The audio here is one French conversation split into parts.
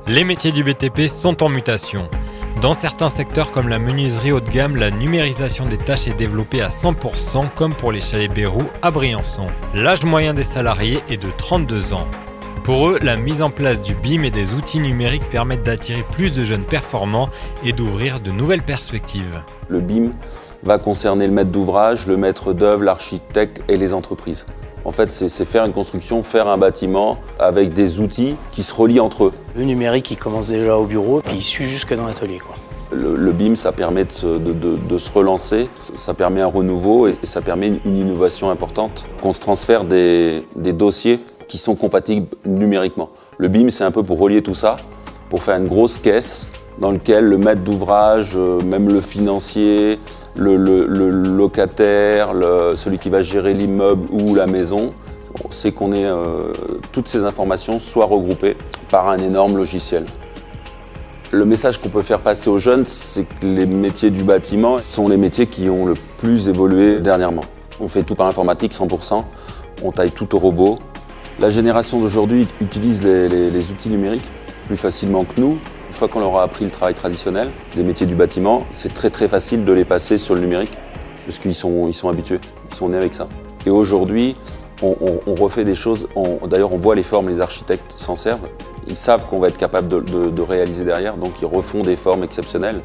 Les métiers du BTP sont en mutation. Dans certains secteurs comme la menuiserie haut de gamme, la numérisation des tâches est développée à 100% comme pour les chalets Beyroux à Briançon. L'âge moyen des salariés est de 32 ans. Pour eux, la mise en place du BIM et des outils numériques permettent d'attirer plus de jeunes performants et d'ouvrir de nouvelles perspectives. Le BIM va concerner le maître d'ouvrage, le maître d'œuvre, l'architecte et les entreprises. En fait, c'est faire une construction, faire un bâtiment avec des outils qui se relient entre eux. Le numérique, il commence déjà au bureau, puis il suit jusque dans l'atelier. Le BIM, ça permet de se relancer, ça permet un renouveau et ça permet une innovation importante. Qu'on se transfère des dossiers qui sont compatibles numériquement. Le BIM, c'est un peu pour relier tout ça, pour faire une grosse caisse dans laquelle le maître d'ouvrage, même le financier, le locataire, celui qui va gérer l'immeuble ou la maison, c'est qu'on ait toutes ces informations soient regroupées par un énorme logiciel. Le message qu'on peut faire passer aux jeunes, c'est que les métiers du bâtiment sont les métiers qui ont le plus évolué dernièrement. On fait tout par informatique, 100%, on taille tout au robot. La génération d'aujourd'hui utilise les outils numériques plus facilement que nous. Une fois qu'on leur a appris le travail traditionnel des métiers du bâtiment, c'est très facile de les passer sur le numérique, parce qu'ils sont habitués, ils sont nés avec ça. Et aujourd'hui, on refait des choses, d'ailleurs on voit les formes, les architectes s'en servent, ils savent qu'on va être capable de réaliser derrière, donc ils refont des formes exceptionnelles.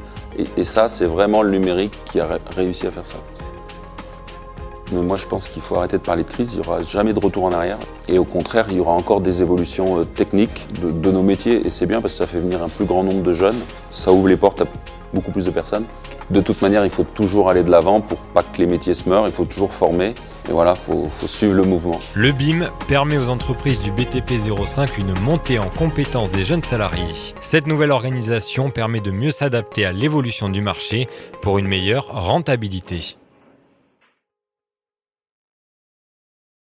Et ça, c'est vraiment le numérique qui a réussi à faire ça. Mais moi, je pense qu'il faut arrêter de parler de crise, il n'y aura jamais de retour en arrière. Et au contraire, il y aura encore des évolutions techniques de nos métiers. Et c'est bien parce que ça fait venir un plus grand nombre de jeunes. Ça ouvre les portes à beaucoup plus de personnes. De toute manière, il faut toujours aller de l'avant pour pas que les métiers se meurent. Il faut toujours former. Et voilà, faut suivre le mouvement. Le BIM permet aux entreprises du BTP 05 une montée en compétences des jeunes salariés. Cette nouvelle organisation permet de mieux s'adapter à l'évolution du marché pour une meilleure rentabilité.